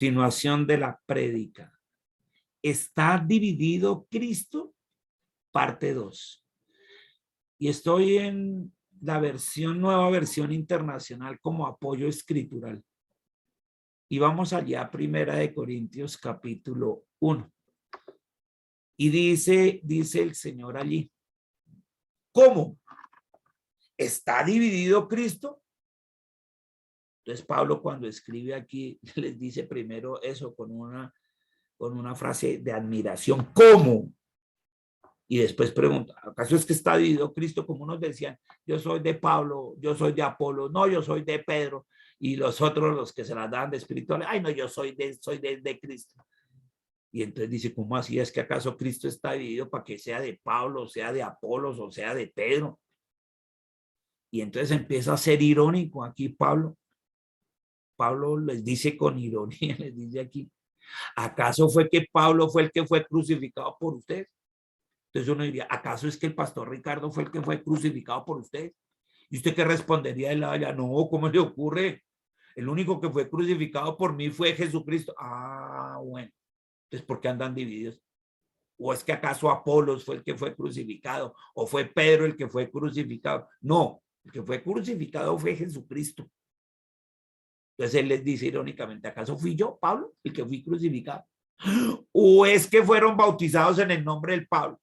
Continuación de la prédica. ¿Está dividido Cristo? Parte 2. Y estoy en la nueva versión internacional como apoyo escritural. Y vamos allá a 1 Corintios capítulo 1. Y dice el Señor allí, ¿cómo? ¿Está dividido Cristo? Entonces Pablo cuando escribe aquí les dice primero eso con una frase de admiración. ¿Cómo? Y después pregunta, ¿acaso es que está dividido Cristo? Como unos decían, yo soy de Pablo, yo soy de Apolo, no, yo soy de Pedro. Y los otros, los que se las dan de espirituales, ay, no, yo soy de Cristo. Y entonces dice, ¿cómo así? ¿Es que acaso Cristo está dividido para que sea de Pablo, sea de Apolos o sea de Pedro? Y entonces empieza a ser irónico aquí Pablo. Pablo les dice con ironía, les dice aquí, ¿acaso fue que Pablo fue el que fue crucificado por ustedes? Entonces uno diría, ¿acaso es que el pastor Ricardo fue el que fue crucificado por ustedes? ¿Y usted qué respondería de la allá? No, ¿cómo le ocurre? El único que fue crucificado por mí fue Jesucristo. Ah, bueno. Entonces, ¿por qué andan divididos? ¿O es que acaso Apolos fue el que fue crucificado? ¿O fue Pedro el que fue crucificado? No, el que fue crucificado fue Jesucristo. Entonces él les dice irónicamente, ¿acaso fui yo, Pablo, el que fui crucificado? ¿O es que fueron bautizados en el nombre del Pablo?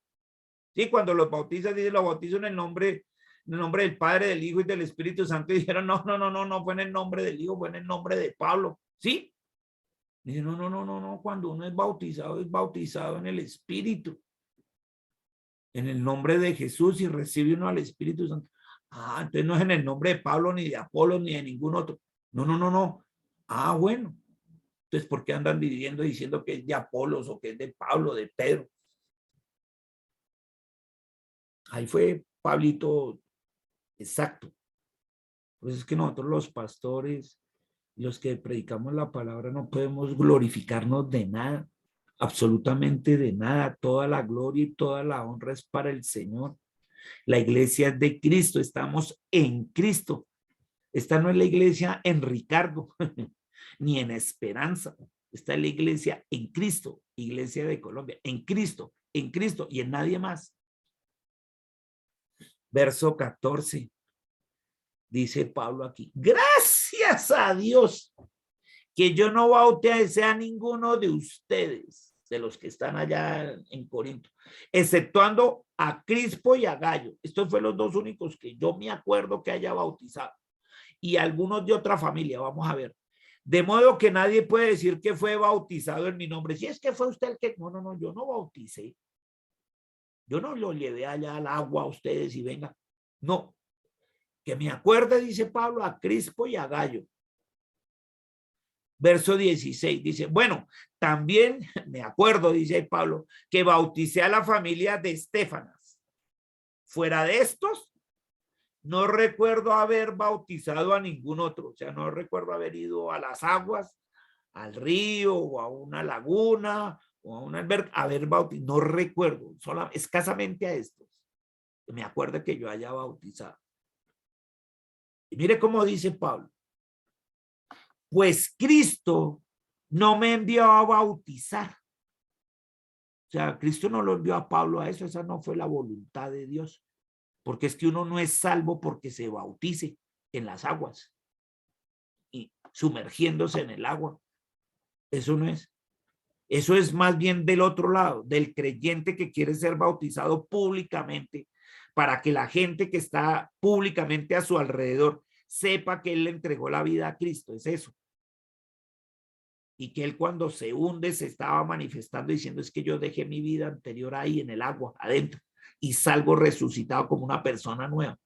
Sí, cuando los bautizan, dice, los bautizo en el nombre del Padre, del Hijo y del Espíritu Santo. Y dijeron, no fue en el nombre del Hijo, fue en el nombre de Pablo. ¿Sí? Dice, no, cuando uno es bautizado en el Espíritu, en el nombre de Jesús y recibe uno al Espíritu Santo. Ah, entonces no es en el nombre de Pablo, ni de Apolo, ni de ningún otro. No. Ah, bueno. Entonces, ¿por qué andan dividiendo diciendo que es de Apolos o que es de Pablo, de Pedro? Ahí fue Pablito exacto. Pues es que nosotros los pastores, los que predicamos la palabra, no podemos glorificarnos de nada, absolutamente de nada. Toda la gloria y toda la honra es para el Señor. La iglesia es de Cristo, estamos en Cristo. Esta no es la iglesia en Ricardo, ni en Esperanza. Esta es la iglesia en Cristo, iglesia de Colombia, en Cristo y en nadie más. Verso 14. Dice Pablo aquí, gracias a Dios que yo no bauticé a ninguno de ustedes, de los que están allá en Corinto, exceptuando a Crispo y a Gallo. Estos fueron los dos únicos que yo me acuerdo que haya bautizado. Y algunos de otra familia, vamos a ver. De modo que nadie puede decir que fue bautizado en mi nombre. Si es que fue usted el que... No, yo no bauticé. Yo no lo llevé allá al agua a ustedes y venga. No. Que me acuerde, dice Pablo, a Crispo y a Gallo. Verso 16 dice, bueno, también me acuerdo, dice Pablo, que bauticé a la familia de Estéfanas. Fuera de estos, no recuerdo haber bautizado a ningún otro. O sea, no recuerdo haber ido a las aguas, al río o a una laguna o a una alberca, haber bautizado. No recuerdo, solo escasamente a estos. Me acuerdo que yo haya bautizado. Y mire cómo dice Pablo. Pues Cristo no me envió a bautizar. O sea, Cristo no lo envió a Pablo a eso. Esa no fue la voluntad de Dios. Porque es que uno no es salvo porque se bautice en las aguas y sumergiéndose en el agua. Eso no es. Eso es más bien del otro lado, del creyente que quiere ser bautizado públicamente para que la gente que está públicamente a su alrededor sepa que él le entregó la vida a Cristo. Es eso. Y que él cuando se hunde se estaba manifestando diciendo es que yo dejé mi vida anterior ahí en el agua, adentro, y salgo resucitado como una persona nueva.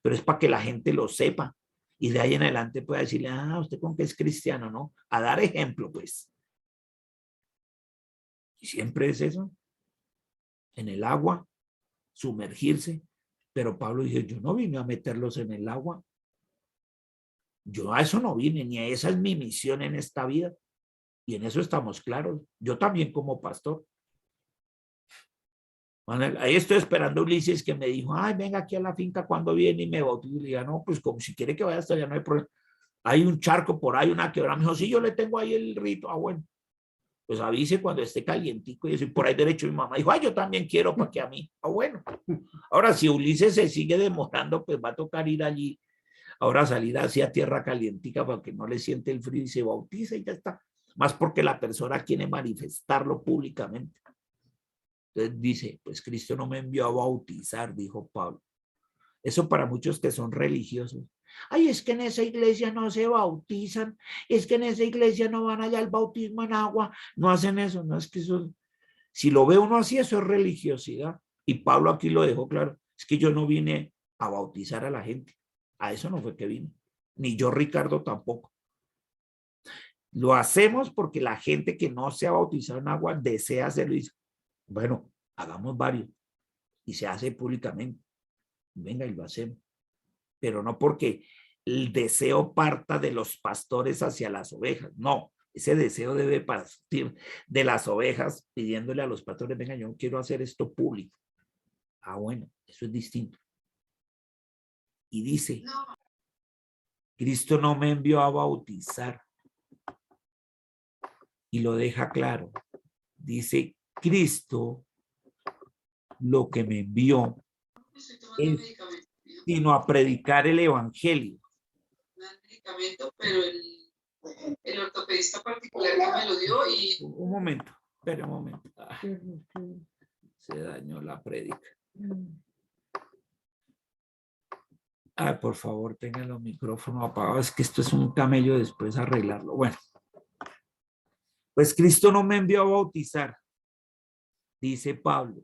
Pero es para que la gente lo sepa y de ahí en adelante pueda decirle, ah, usted con que es cristiano, ¿no? A dar ejemplo, pues. Y siempre es eso, en el agua, sumergirse. Pero Pablo dijo, yo no vine a meterlos en el agua. Yo a eso no vine, ni a esa es mi misión en esta vida. Y en eso estamos claros. Yo también como pastor. Bueno, ahí estoy esperando a Ulises que me dijo, ay, venga aquí a la finca cuando viene y me bautizo. Y le digo, no, pues como si quiere que vaya hasta allá, no hay problema. Hay un charco por ahí, una quebrada. Me dijo, sí, yo le tengo ahí el rito. Ah, bueno, pues avise cuando esté calientico. Y yo, por ahí derecho mi mamá dijo, ay, yo también quiero para que a mí. Ah, bueno. Ahora, si Ulises se sigue demorando, pues va a tocar ir allí. Ahora salir hacia tierra calientica para que no le siente el frío y se bautiza y ya está. Más porque la persona quiere manifestarlo públicamente. Entonces dice, pues Cristo no me envió a bautizar, dijo Pablo. Eso para muchos que son religiosos. Ay, es que en esa iglesia no se bautizan, es que en esa iglesia no van allá al bautismo en agua, no hacen eso, no es que eso, si lo ve uno así, eso es religiosidad. Y Pablo aquí lo dejó claro, es que yo no vine a bautizar a la gente, a eso no fue que vine, ni yo Ricardo tampoco. Lo hacemos porque la gente que no se ha bautizado en agua desea hacerlo y dice, bueno, hagamos varios y se hace públicamente. Venga y lo hacemos. Pero no porque el deseo parta de los pastores hacia las ovejas. No, ese deseo debe partir de las ovejas pidiéndole a los pastores, venga, yo quiero hacer esto público. Ah, bueno, eso es distinto. Y dice, Cristo no me envió a bautizar. Y lo deja claro. Dice, Cristo lo que me envió es sino a predicar el evangelio. Pero el ortopedista particular que me lo dio y... Un momento, espera un momento. Se dañó la prédica. Por favor, tengan los micrófonos apagados. Es que esto es un camello después arreglarlo. Bueno, pues Cristo no me envió a bautizar, dice Pablo,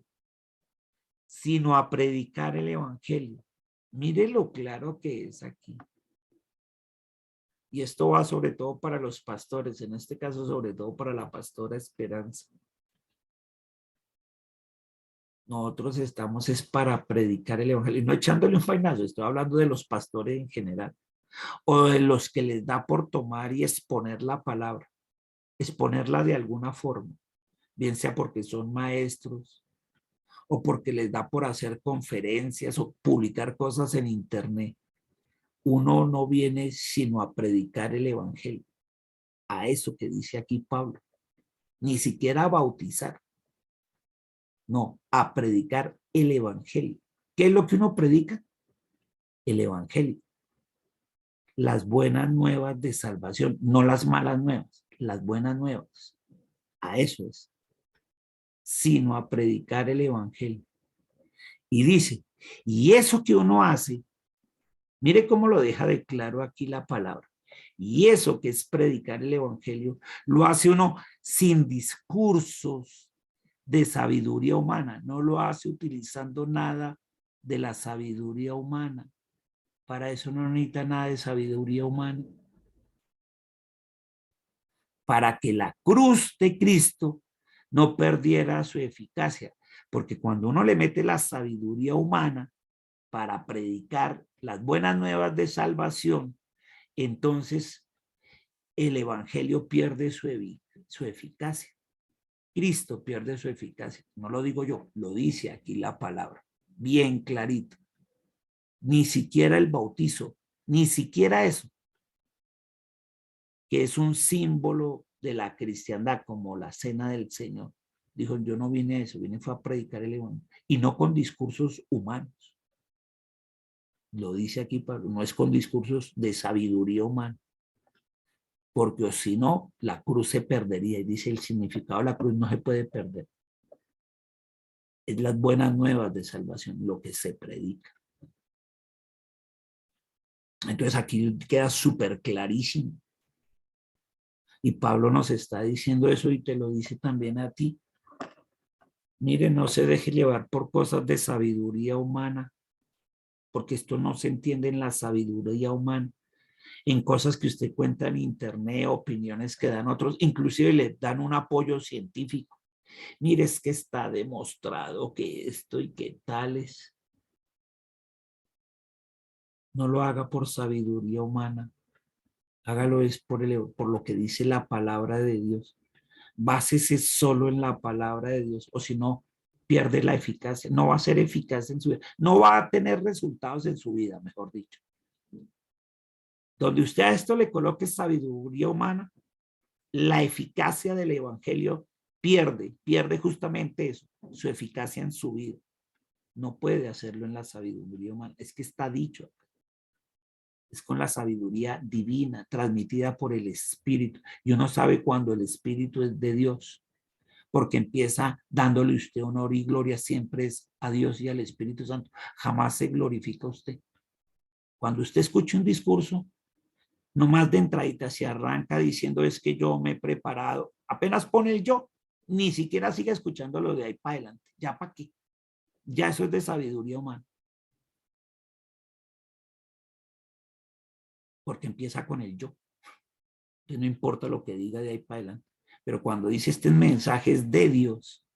sino a predicar el evangelio. Mire lo claro que es aquí. Y esto va sobre todo para los pastores, en este caso sobre todo para la pastora Esperanza. Nosotros estamos es para predicar el evangelio, no echándole un vainazo, estoy hablando de los pastores en general, o de los que les da por tomar y exponer la palabra, exponerla de alguna forma, bien sea porque son maestros, o porque les da por hacer conferencias o publicar cosas en internet. Uno no viene sino a predicar el evangelio, a eso que dice aquí Pablo, ni siquiera a bautizar, no, a predicar el evangelio. ¿Qué es lo que uno predica? El evangelio. Las buenas nuevas de salvación, no las malas nuevas, las buenas nuevas. A eso es, sino a predicar el evangelio. Y dice, y eso que uno hace, mire cómo lo deja de claro aquí la palabra. Y eso que es predicar el evangelio, lo hace uno sin discursos de sabiduría humana, no lo hace utilizando nada de la sabiduría humana. Para eso no necesita nada de sabiduría humana. Para que la cruz de Cristo no perdiera su eficacia. Porque cuando uno le mete la sabiduría humana para predicar las buenas nuevas de salvación, entonces el evangelio pierde su eficacia. Cristo pierde su eficacia. No lo digo yo, lo dice aquí la palabra, bien clarito. Ni siquiera el bautizo, ni siquiera eso, que es un símbolo de la cristiandad, como la cena del Señor. Dijo, yo no vine a eso, vine fue a predicar el evangelio, y no con discursos humanos. Lo dice aquí Pablo, no es con discursos de sabiduría humana, porque si no, la cruz se perdería. Y dice, el significado de la cruz no se puede perder. Es las buenas nuevas de salvación, lo que se predica. Entonces aquí queda súper clarísimo. Y Pablo nos está diciendo eso y te lo dice también a ti. Mire, no se deje llevar por cosas de sabiduría humana, porque esto no se entiende en la sabiduría humana, en cosas que usted cuenta en internet, opiniones que dan otros, inclusive le dan un apoyo científico. Mire, es que está demostrado que esto y que tales. No lo haga por sabiduría humana, hágalo es por lo que dice la palabra de Dios. Básese solo en la palabra de Dios, o si no, pierde la eficacia, no va a ser eficaz en su vida, no va a tener resultados en su vida, mejor dicho. Donde usted a esto le coloque sabiduría humana, la eficacia del evangelio pierde justamente eso, su eficacia en su vida. No puede hacerlo en la sabiduría humana, es que está dicho. Es con la sabiduría divina transmitida por el Espíritu. Y uno sabe cuando el Espíritu es de Dios, porque empieza dándole usted honor y gloria siempre es a Dios y al Espíritu Santo. Jamás se glorifica usted. Cuando usted escucha un discurso, nomás de entradita se arranca diciendo es que yo me he preparado. Apenas pone el yo, ni siquiera sigue escuchando lo de ahí para adelante. ¿Ya para qué? Ya eso es de sabiduría humana. Porque empieza con el yo. Entonces no importa lo que diga de ahí para adelante. Pero cuando dice este mensaje es de Dios,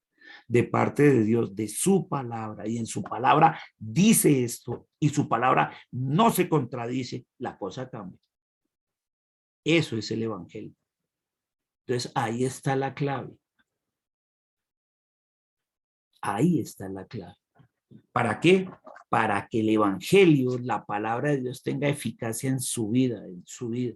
de parte de Dios, de su palabra, y en su palabra dice esto, y su palabra no se contradice, la cosa cambia. Eso es el evangelio. Entonces ahí está la clave. Ahí está la clave. ¿Para qué? Para que el evangelio, la palabra de Dios, tenga eficacia en su vida, en su vida.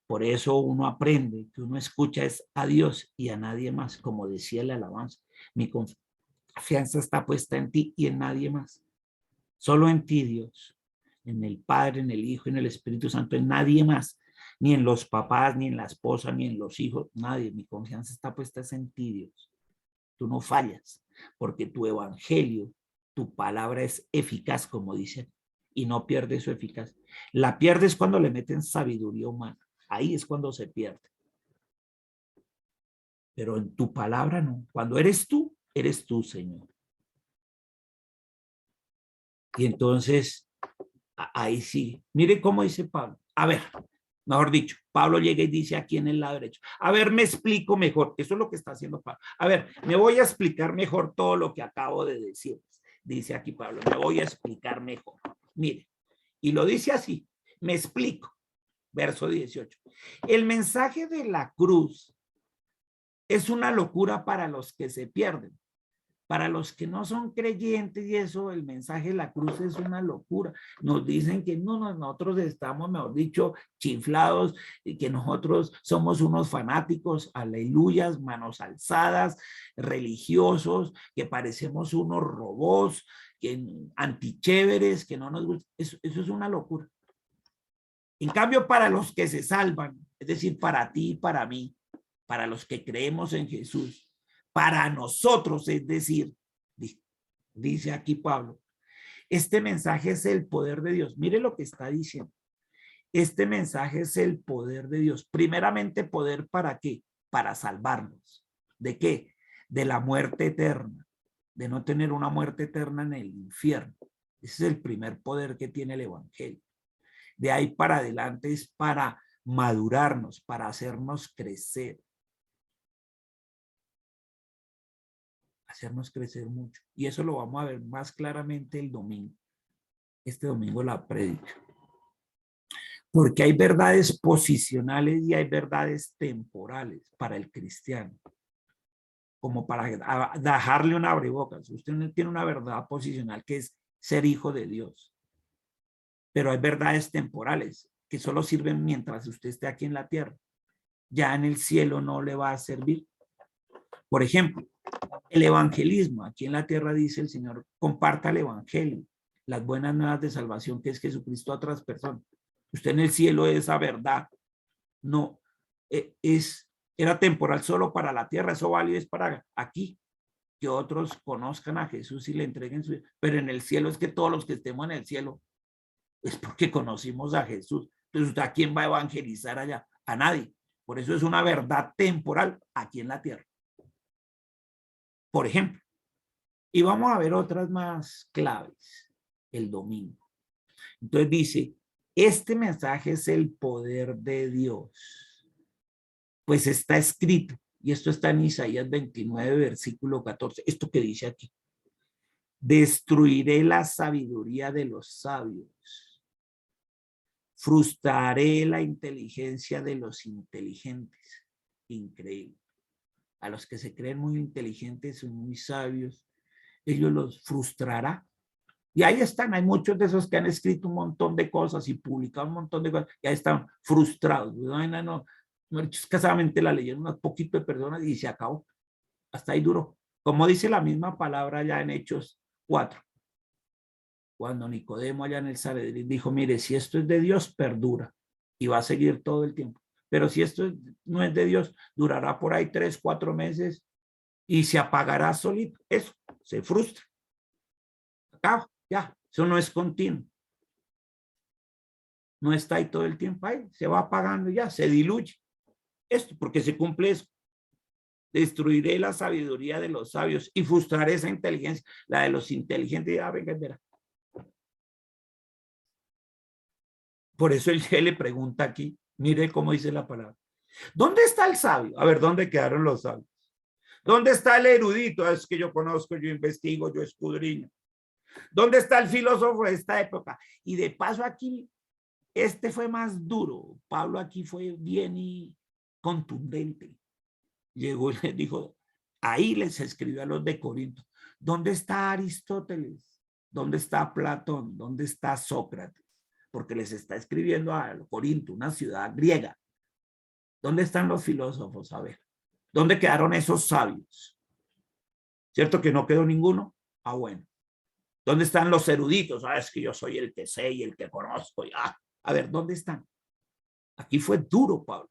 Por eso uno aprende, que uno escucha es a Dios y a nadie más, como decía la alabanza. Mi confianza está puesta en ti y en nadie más. Solo en ti, Dios. En el Padre, en el Hijo, en el Espíritu Santo, en nadie más. Ni en los papás, ni en la esposa, ni en los hijos, nadie. Mi confianza está puesta en ti, Dios. Tú no fallas, porque tu evangelio, tu palabra es eficaz, como dicen, y no pierde su eficacia. La pierdes cuando le meten sabiduría humana. Ahí es cuando se pierde. Pero en tu palabra no. Cuando eres tú, Señor. Y entonces, ahí sí. Mire cómo dice Pablo. A ver, mejor dicho, Pablo llega y dice aquí en el lado derecho. A ver, me explico mejor. Eso es lo que está haciendo Pablo. A ver, me voy a explicar mejor todo lo que acabo de decir. Dice aquí Pablo, me voy a explicar mejor. Mire, y lo dice así. Me explico. Verso 18. El mensaje de la cruz es una locura para los que se pierden. Para los que no son creyentes y eso, el mensaje de la cruz es una locura. Nos dicen que no, nosotros estamos, mejor dicho, chiflados y que nosotros somos unos fanáticos, aleluyas, manos alzadas, religiosos, que parecemos unos robots, que antichéveres, que no nos gusta. Eso es una locura. En cambio, para los que se salvan, es decir, para ti y para mí, para los que creemos en Jesús, para nosotros, es decir, dice aquí Pablo, este mensaje es el poder de Dios. Mire lo que está diciendo. Este mensaje es el poder de Dios. Primeramente, poder ¿para qué? Para salvarnos. ¿De qué? De la muerte eterna, de no tener una muerte eterna en el infierno. Ese es el primer poder que tiene el evangelio. De ahí para adelante es para madurarnos, para hacernos crecer. Hacernos crecer mucho. Y eso lo vamos a ver más claramente el domingo. Este domingo la predica. Porque hay verdades posicionales y hay verdades temporales para el cristiano. Como para dejarle un abrebocas. Usted tiene una verdad posicional que es ser hijo de Dios. Pero hay verdades temporales que solo sirven mientras usted esté aquí en la tierra. Ya en el cielo no le va a servir. Por ejemplo, el evangelismo. Aquí en la tierra dice el Señor, comparta el evangelio, las buenas nuevas de salvación que es Jesucristo a otras personas. Usted en el cielo esa verdad no era temporal solo para la tierra, eso válido es para aquí, que otros conozcan a Jesús y le entreguen su vida. Pero en el cielo es que todos los que estemos en el cielo es porque conocimos a Jesús. Entonces, ¿usted a quién va a evangelizar allá? A nadie. Por eso es una verdad temporal aquí en la tierra. Por ejemplo, y vamos a ver otras más claves el domingo. Entonces dice, este mensaje es el poder de Dios. Pues está escrito, y esto está en Isaías 29, versículo 14, esto que dice aquí. Destruiré la sabiduría de los sabios. Frustraré la inteligencia de los inteligentes. Increíble. A los que se creen muy inteligentes y muy sabios, ellos los frustrará Y ahí están, hay muchos de esos que han escrito un montón de cosas y publicado un montón de cosas, y ahí están frustrados. No, escasamente la leyeron unos poquitos de personas y se acabó. Hasta ahí duró. Como dice la misma palabra ya en Hechos 4. Cuando Nicodemo allá en el Sanedrín dijo, mire, si esto es de Dios, perdura y va a seguir todo el tiempo. Pero si esto no es de Dios, durará por ahí 3, 4 meses y se apagará solito. Eso, se frustra. Acaba, ya, eso no es continuo. No está ahí todo el tiempo, ahí se va apagando ya, se diluye. Esto, porque se cumple eso. Destruiré la sabiduría de los sabios y frustraré esa inteligencia, la de los inteligentes. Ya, venga, verá. Por eso él le pregunta aquí, mire cómo dice la palabra. ¿Dónde está el sabio? A ver, ¿dónde quedaron los sabios? ¿Dónde está el erudito? Es que yo conozco, yo investigo, yo escudriño. ¿Dónde está el filósofo de esta época? Y de paso aquí, este fue más duro. Pablo aquí fue bien y contundente. Llegó y les dijo, ahí les escribió a los de Corinto, ¿dónde está Aristóteles? ¿Dónde está Platón? ¿Dónde está Sócrates? Porque les está escribiendo a Corinto, una ciudad griega. ¿Dónde están los filósofos? A ver, ¿dónde quedaron esos sabios? ¿Cierto que no quedó ninguno? Ah, bueno. ¿Dónde están los eruditos? Ah, es que yo soy el que sé y el que conozco. A ver, ¿dónde están? Aquí fue duro, Pablo.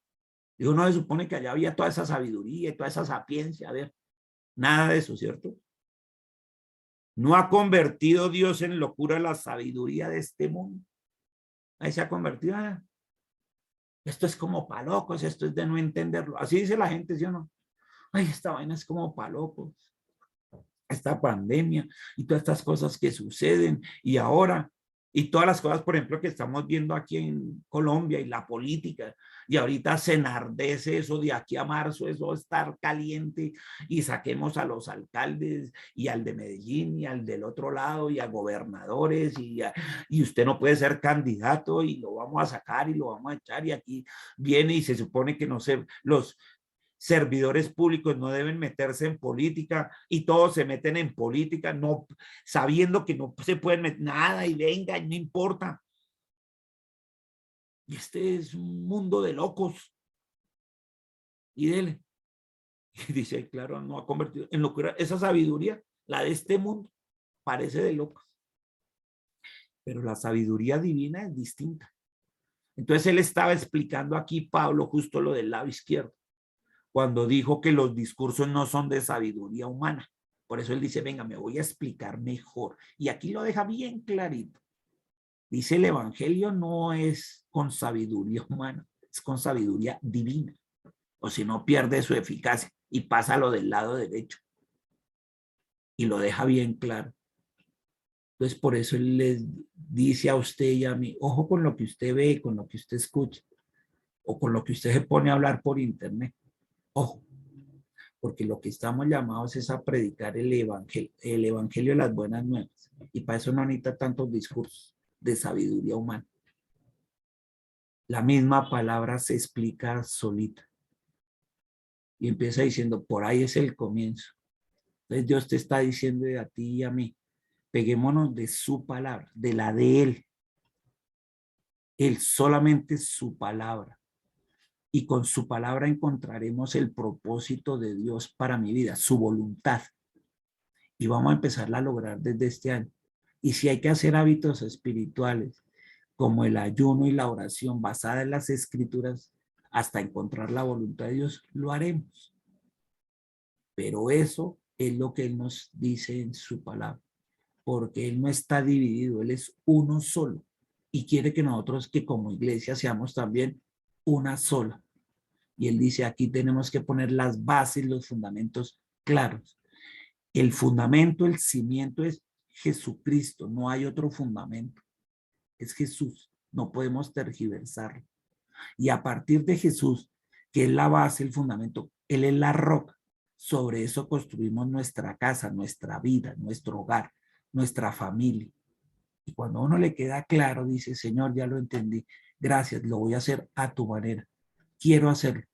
Digo, no se supone que allá había toda esa sabiduría y toda esa sapiencia. A ver, nada de eso, ¿cierto? No ha convertido Dios en locura la sabiduría de este mundo. Ahí se ha convertido. Esto es como para locos, esto es de no entenderlo. Así dice la gente, ¿sí o no? Ay, esta vaina es como para locos. Esta pandemia y todas estas cosas que suceden y ahora, y todas las cosas, por ejemplo, que estamos viendo aquí en Colombia y la política, y ahorita se enardece eso de aquí a marzo, eso estar caliente y saquemos a los alcaldes y al de Medellín y al del otro lado y a gobernadores y usted no puede ser candidato y lo vamos a sacar y lo vamos a echar y aquí viene y se supone que no sé, los servidores públicos no deben meterse en política y todos se meten en política, no sabiendo que no se pueden meter nada y venga, no importa. Y este es un mundo de locos. Y dele. Y dice, claro, no ha convertido en locura. Esa sabiduría, la de este mundo, parece de locos. Pero la sabiduría divina es distinta. Entonces él estaba explicando aquí, Pablo, justo lo del lado izquierdo, cuando dijo que los discursos no son de sabiduría humana. Por eso él dice, venga, me voy a explicar mejor. Y aquí lo deja bien clarito. Dice, el evangelio no es con sabiduría humana, es con sabiduría divina. O si no, pierde su eficacia y pasa a lo del lado derecho. Y lo deja bien claro. Entonces, por eso él les dice a usted y a mí, ojo con lo que usted ve, con lo que usted escucha, o con lo que usted se pone a hablar por internet. Ojo, porque lo que estamos llamados es a predicar el evangelio de las buenas nuevas. Y para eso no necesita tantos discursos de sabiduría humana. La misma palabra se explica solita. Y empieza diciendo, por ahí es el comienzo. Entonces Dios te está diciendo a ti y a mí, peguémonos de su palabra, de la de Él. Él solamente su palabra. Y con su palabra encontraremos el propósito de Dios para mi vida, su voluntad. Y vamos a empezarla a lograr desde este año. Y si hay que hacer hábitos espirituales, como el ayuno y la oración basada en las escrituras, hasta encontrar la voluntad de Dios, lo haremos. Pero eso es lo que Él nos dice en su palabra, porque Él no está dividido, Él es uno solo. Y quiere que nosotros, que como iglesia, seamos también una sola. Y Él dice, aquí tenemos que poner las bases, los fundamentos claros. El fundamento, el cimiento es Jesucristo, no hay otro fundamento. Es Jesús, no podemos tergiversarlo. Y a partir de Jesús, que es la base, el fundamento, Él es la roca. Sobre eso construimos nuestra casa, nuestra vida, nuestro hogar, nuestra familia. Y cuando a uno le queda claro, dice, Señor, ya lo entendí, gracias, lo voy a hacer a tu manera. Quiero hacerlo.